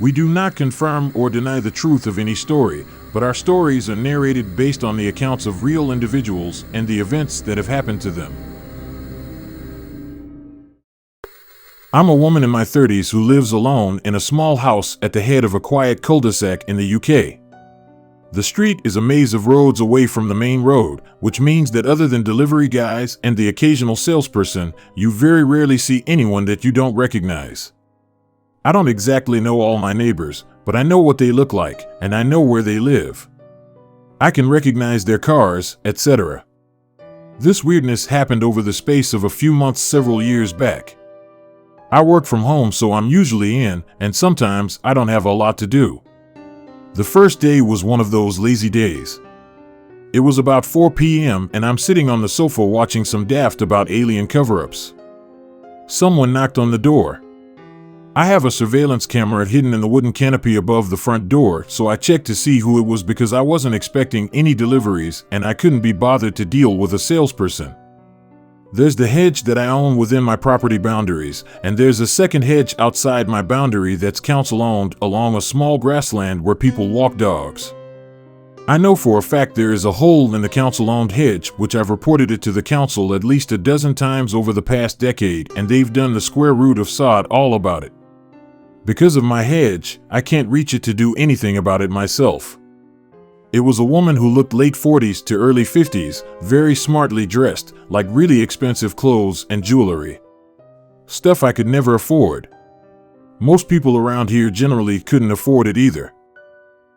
We do not confirm or deny the truth of any story, but our stories are narrated based on the accounts of real individuals and the events that have happened to them. I'm a woman in my 30s who lives alone in a small house at the head of a quiet cul-de-sac in the UK. The street is a maze of roads away from the main road, which means that other than delivery guys and the occasional salesperson, you very rarely see anyone that you don't recognize. I don't exactly know all my neighbors, but I know what they look like, and I know where they live. I can recognize their cars, etc. This weirdness happened over the space of a few months several years back. I work from home, so I'm usually in, and sometimes I don't have a lot to do. The first day was one of those lazy days. It was about 4 p.m. and I'm sitting on the sofa watching some daft about alien cover-ups. Someone knocked on the door. I have a surveillance camera hidden in the wooden canopy above the front door, so I checked to see who it was because I wasn't expecting any deliveries and I couldn't be bothered to deal with a salesperson. There's the hedge that I own within my property boundaries, and there's a second hedge outside my boundary that's council-owned along a small grassland where people walk dogs. I know for a fact there is a hole in the council-owned hedge, which I've reported it to the council at least a dozen times over the past decade, and they've done the square root of sod all about it. Because of my hedge, I can't reach it to do anything about it myself. It was a woman who looked late 40s to early 50s, very smartly dressed, like really expensive clothes and jewelry. Stuff I could never afford. Most people around here generally couldn't afford it either.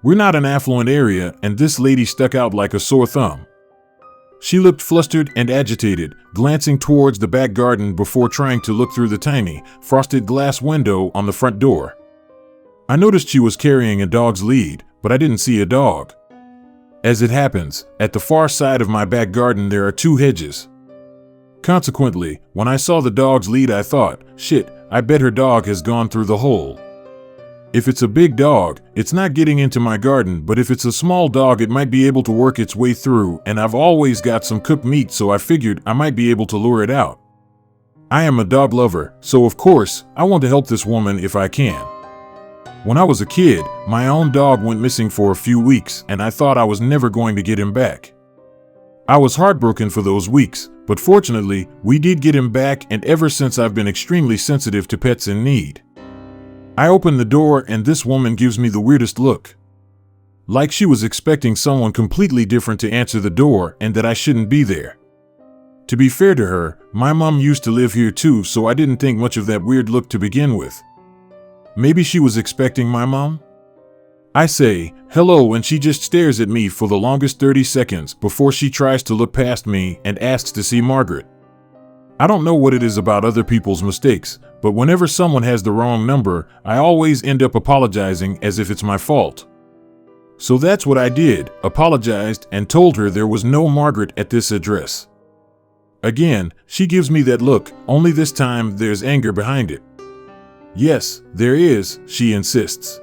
We're not an affluent area, and this lady stuck out like a sore thumb. She looked flustered and agitated, glancing towards the back garden before trying to look through the tiny, frosted glass window on the front door. I noticed she was carrying a dog's lead, but I didn't see a dog. As it happens, at the far side of my back garden there are 2 hedges. Consequently, when I saw the dog's lead I thought, shit, I bet her dog has gone through the hole. If it's a big dog, it's not getting into my garden, but if it's a small dog it might be able to work its way through, and I've always got some cooked meat, so I figured I might be able to lure it out. I am a dog lover, so of course, I want to help this woman if I can. When I was a kid, my own dog went missing for a few weeks, and I thought I was never going to get him back. I was heartbroken for those weeks, but fortunately, we did get him back, and ever since I've been extremely sensitive to pets in need. I open the door and this woman gives me the weirdest look. Like she was expecting someone completely different to answer the door and that I shouldn't be there. To be fair to her, my mom used to live here too, so I didn't think much of that weird look to begin with. Maybe she was expecting my mom? I say, hello, and she just stares at me for the longest 30 seconds before she tries to look past me and asks to see Margaret. I don't know what it is about other people's mistakes, but whenever someone has the wrong number, I always end up apologizing as if it's my fault. So that's what I did, apologized and told her there was no Margaret at this address. Again, she gives me that look, only this time there's anger behind it. Yes, there is, she insists.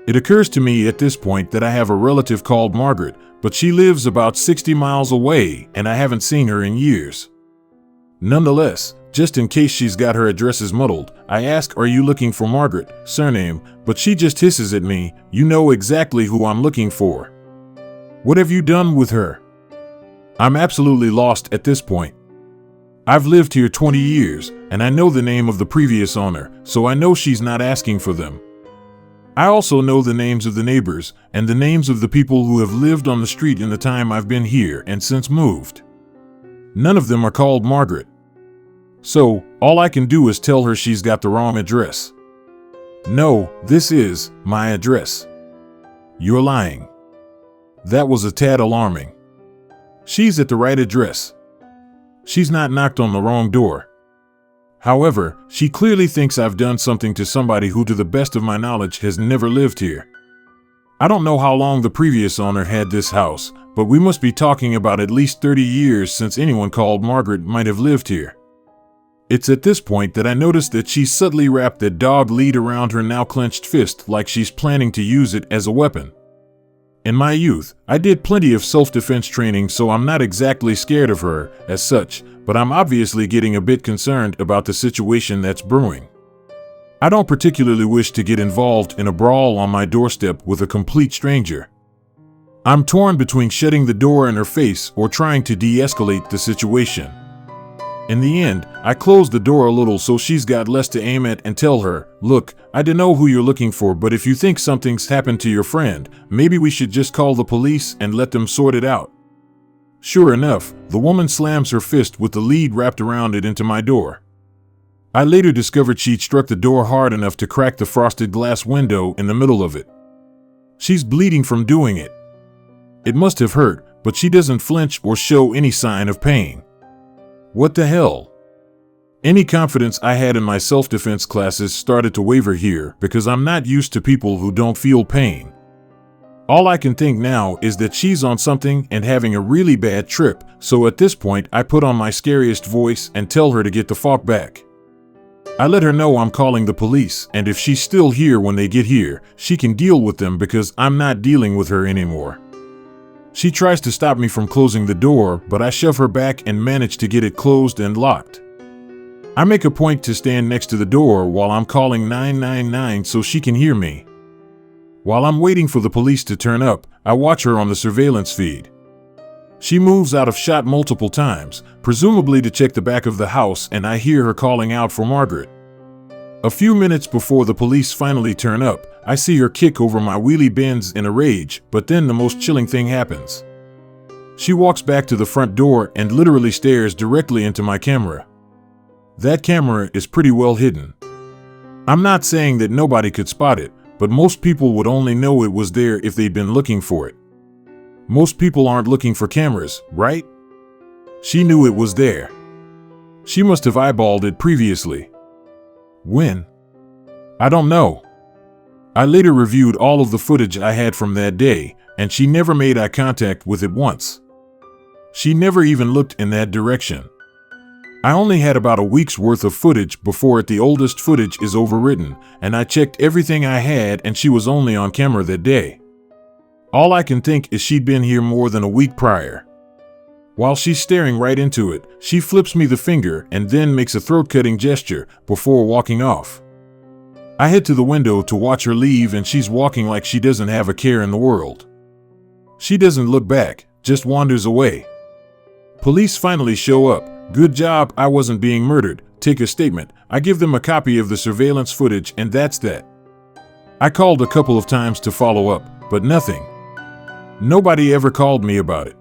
It occurs to me at this point that I have a relative called Margaret, but she lives about 60 miles away and I haven't seen her in years. Nonetheless, just in case she's got her addresses muddled, I ask, are you looking for Margaret, surname, but she just hisses at me, you know exactly who I'm looking for. What have you done with her? I'm absolutely lost at this point. I've lived here 20 years, and I know the name of the previous owner, so I know she's not asking for them. I also know the names of the neighbors, and the names of the people who have lived on the street in the time I've been here and since moved. None of them are called Margaret. So, all I can do is tell her she's got the wrong address. No, this is my address. You're lying. That was a tad alarming. She's at the right address. She's not knocked on the wrong door. However, she clearly thinks I've done something to somebody who, to the best of my knowledge, has never lived here. I don't know how long the previous owner had this house, but we must be talking about at least 30 years since anyone called Margaret might have lived here. It's at this point that I notice that she's subtly wrapped that dog lead around her now clenched fist like she's planning to use it as a weapon. In my youth, I did plenty of self-defense training, so I'm not exactly scared of her as such, but I'm obviously getting a bit concerned about the situation that's brewing. I don't particularly wish to get involved in a brawl on my doorstep with a complete stranger. I'm torn between shutting the door in her face or trying to de-escalate the situation. In the end, I close the door a little so she's got less to aim at and tell her, "Look, I don't know who you're looking for, but if you think something's happened to your friend, maybe we should just call the police and let them sort it out." Sure enough, the woman slams her fist with the lead wrapped around it into my door. I later discovered she'd struck the door hard enough to crack the frosted glass window in the middle of it. She's bleeding from doing it. It must have hurt, but she doesn't flinch or show any sign of pain. What the hell? Any confidence I had in my self-defense classes started to waver here because I'm not used to people who don't feel pain. All I can think now is that she's on something and having a really bad trip, so at this point I put on my scariest voice and tell her to get the fuck back. I let her know I'm calling the police, and if she's still here when they get here, she can deal with them because I'm not dealing with her anymore. She tries to stop me from closing the door, but I shove her back and manage to get it closed and locked. I make a point to stand next to the door while I'm calling 999 so she can hear me. While I'm waiting for the police to turn up, I watch her on the surveillance feed. She moves out of shot multiple times, presumably to check the back of the house, and I hear her calling out for Margaret. A few minutes before the police finally turn up, I see her kick over my wheelie bins in a rage, but then the most chilling thing happens. She walks back to the front door and literally stares directly into my camera. That camera is pretty well hidden. I'm not saying that nobody could spot it, but most people would only know it was there if they'd been looking for it. Most people aren't looking for cameras, right? She knew it was there. She must have eyeballed it previously. When? I don't know. I later reviewed all of the footage I had from that day, and she never made eye contact with it once. She never even looked in that direction. I only had about a week's worth of footage before at the oldest footage is overwritten, and I checked everything I had and she was only on camera that day. All I can think is she'd been here more than a week prior. While she's staring right into it, she flips me the finger and then makes a throat-cutting gesture before walking off. I head to the window to watch her leave, and she's walking like she doesn't have a care in the world. She doesn't look back, just wanders away. Police finally show up. Good job, I wasn't being murdered. Take a statement. I give them a copy of the surveillance footage, and that's that. I called a couple of times to follow up, but nothing. Nobody ever called me about it.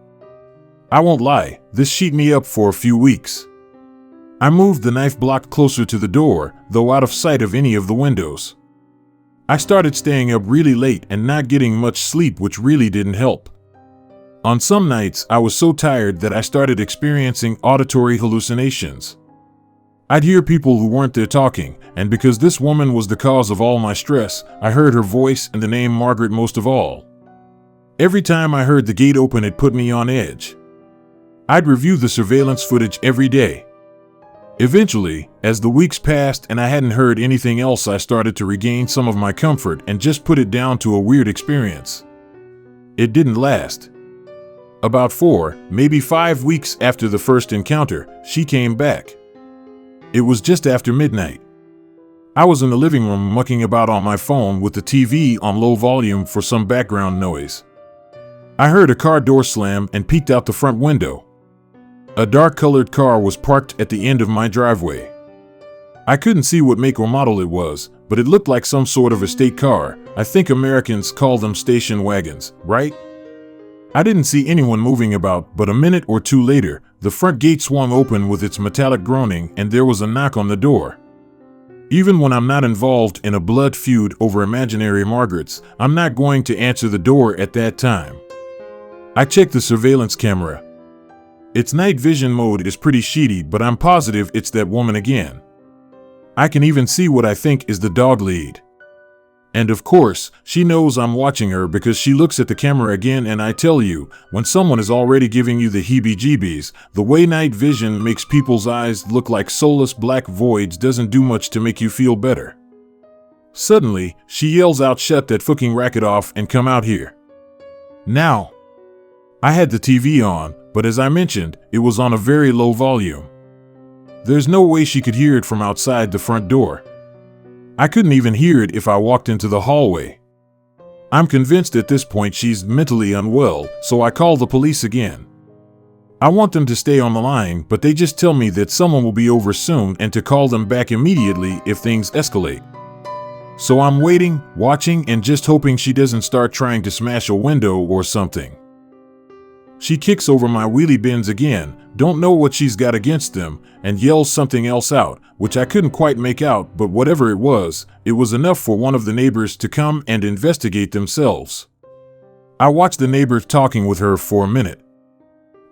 I won't lie, this sheet me up for a few weeks. I moved the knife block closer to the door, though out of sight of any of the windows. I started staying up really late and not getting much sleep, which really didn't help. On some nights, I was so tired that I started experiencing auditory hallucinations. I'd hear people who weren't there talking, and because this woman was the cause of all my stress, I heard her voice and the name Margaret most of all. Every time I heard the gate open, it put me on edge. I'd review the surveillance footage every day. Eventually, as the weeks passed and I hadn't heard anything else, I started to regain some of my comfort and just put it down to a weird experience. It didn't last. About 4, maybe 5 weeks after the first encounter, she came back. It was just after midnight. I was in the living room mucking about on my phone with the TV on low volume for some background noise. I heard a car door slam and peeked out the front window. A dark-colored car was parked at the end of my driveway. I couldn't see what make or model it was, but it looked like some sort of estate car. I think Americans call them station wagons, right? I didn't see anyone moving about, but a minute or two later, the front gate swung open with its metallic groaning and there was a knock on the door. Even when I'm not involved in a blood feud over imaginary Margarets, I'm not going to answer the door at that time. I checked the surveillance camera. Its night vision mode is pretty shitty, but I'm positive it's that woman again. I can even see what I think is the dog lead. And of course, she knows I'm watching her because she looks at the camera again, and I tell you, when someone is already giving you the heebie-jeebies, the way night vision makes people's eyes look like soulless black voids doesn't do much to make you feel better. Suddenly, she yells out, "Shut that fucking racket off and come out here." Now, I had the TV on, but as I mentioned, it was on a very low volume. There's no way she could hear it from outside the front door. I couldn't even hear it if I walked into the hallway. I'm convinced at this point she's mentally unwell, so I call the police again. I want them to stay on the line, but they just tell me that someone will be over soon and to call them back immediately if things escalate. So I'm waiting, watching, and just hoping she doesn't start trying to smash a window or something. She kicks over my wheelie bins again, don't know what she's got against them, and yells something else out, which I couldn't quite make out, but whatever it was enough for one of the neighbors to come and investigate themselves. I watched the neighbor talking with her for a minute.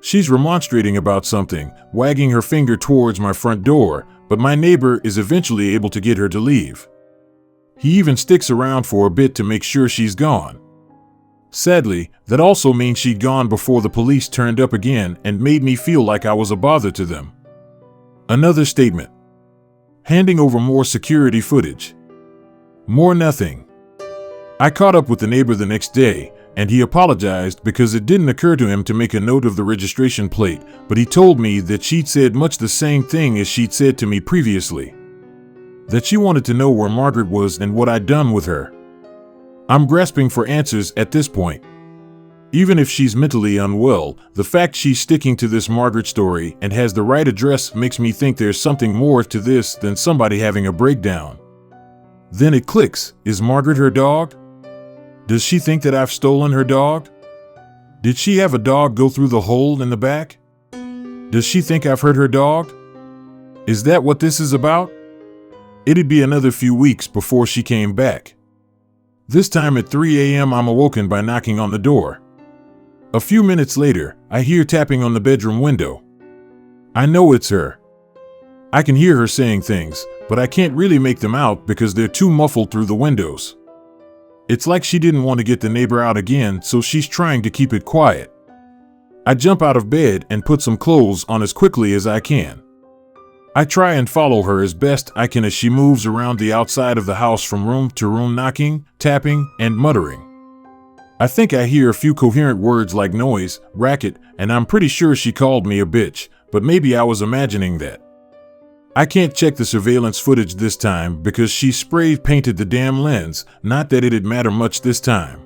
She's remonstrating about something, wagging her finger towards my front door, but my neighbor is eventually able to get her to leave. He even sticks around for a bit to make sure she's gone. Sadly, that also means she'd gone before the police turned up again and made me feel like I was a bother to them. Another statement. Handing over more security footage. More nothing. I caught up with the neighbor the next day, and he apologized because it didn't occur to him to make a note of the registration plate, but he told me that she'd said much the same thing as she'd said to me previously. That she wanted to know where Margaret was and what I'd done with her. I'm grasping for answers at this point. Even if she's mentally unwell, the fact she's sticking to this Margaret story and has the right address makes me think there's something more to this than somebody having a breakdown. Then it clicks. Is Margaret her dog? Does she think that I've stolen her dog? Did she have a dog go through the hole in the back? Does she think I've hurt her dog? Is that what this is about? It'd be another few weeks before she came back. This time at 3 a.m. I'm awoken by knocking on the door. A few minutes later, I hear tapping on the bedroom window. I know it's her. I can hear her saying things, but I can't really make them out because they're too muffled through the windows. It's like she didn't want to get the neighbor out again, so she's trying to keep it quiet. I jump out of bed and put some clothes on as quickly as I can. I try and follow her as best I can as she moves around the outside of the house from room to room, knocking, tapping, and muttering. I think I hear a few coherent words like noise, racket, and I'm pretty sure she called me a bitch, but maybe I was imagining that. I can't check the surveillance footage this time because she spray painted the damn lens, not that it'd matter much this time.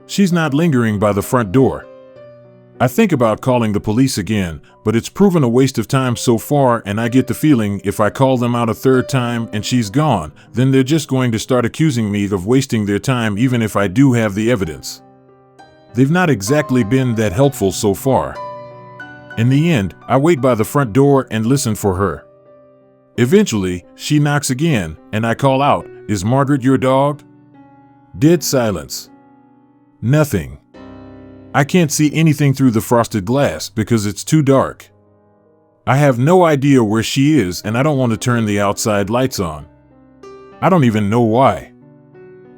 She's not lingering by the front door. I think about calling the police again, but it's proven a waste of time so far, and I get the feeling if I call them out a third time and she's gone, then they're just going to start accusing me of wasting their time even if I do have the evidence. They've not exactly been that helpful so far. In the end, I wait by the front door and listen for her. Eventually, she knocks again, and I call out, "Is Margaret your dog?" Dead silence. Nothing. I can't see anything through the frosted glass because it's too dark. I have no idea where she is, and I don't want to turn the outside lights on. I don't even know why.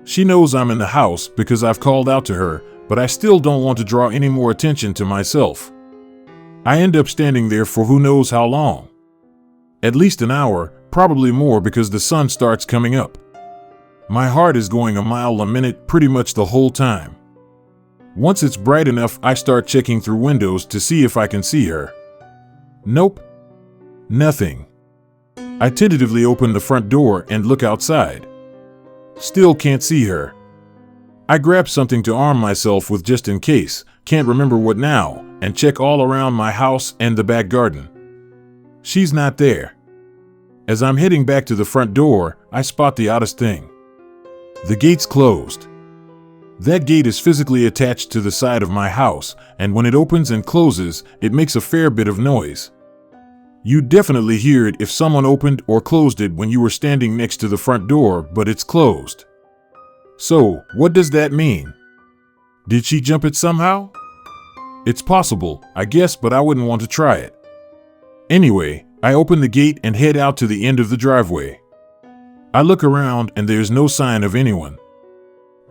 She knows I'm in the house because I've called out to her, but I still don't want to draw any more attention to myself. I end up standing there for who knows how long. At least an hour, probably more because the sun starts coming up. My heart is going a mile a minute pretty much the whole time. Once it's bright enough, I start checking through windows to see if I can see her. Nope. Nothing. I tentatively open the front door and look outside. Still can't see her. I grab something to arm myself with just in case, can't remember what now, and check all around my house and the back garden. She's not there. As I'm heading back to the front door, I spot the oddest thing. The gate's closed. That gate is physically attached to the side of my house, and when it opens and closes, it makes a fair bit of noise. You'd definitely hear it if someone opened or closed it when you were standing next to the front door, but it's closed. So, what does that mean? Did she jump it somehow? It's possible, I guess, but I wouldn't want to try it. Anyway, I open the gate and head out to the end of the driveway. I look around and there's no sign of anyone.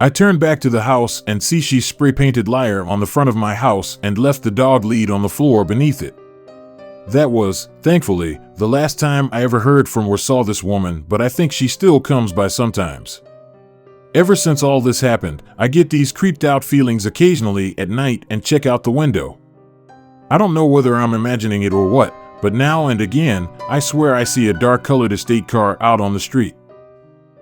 I turn back to the house and see she's spray-painted liar on the front of my house and left the dog lead on the floor beneath it. That was, thankfully, the last time I ever heard from or saw this woman, but I think she still comes by sometimes. Ever since all this happened, I get these creeped out feelings occasionally at night and check out the window. I don't know whether I'm imagining it or what, but now and again, I swear I see a dark-colored estate car out on the street.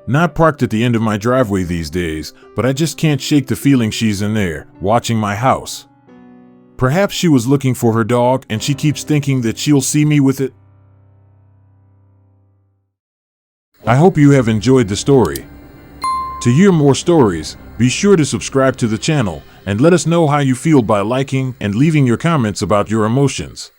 Not parked at the end of my driveway these days, but I just can't shake the feeling she's in there, watching my house. Perhaps she was looking for her dog and she keeps thinking that she'll see me with it. I hope you have enjoyed the story. To hear more stories, be sure to subscribe to the channel and let us know how you feel by liking and leaving your comments about your emotions.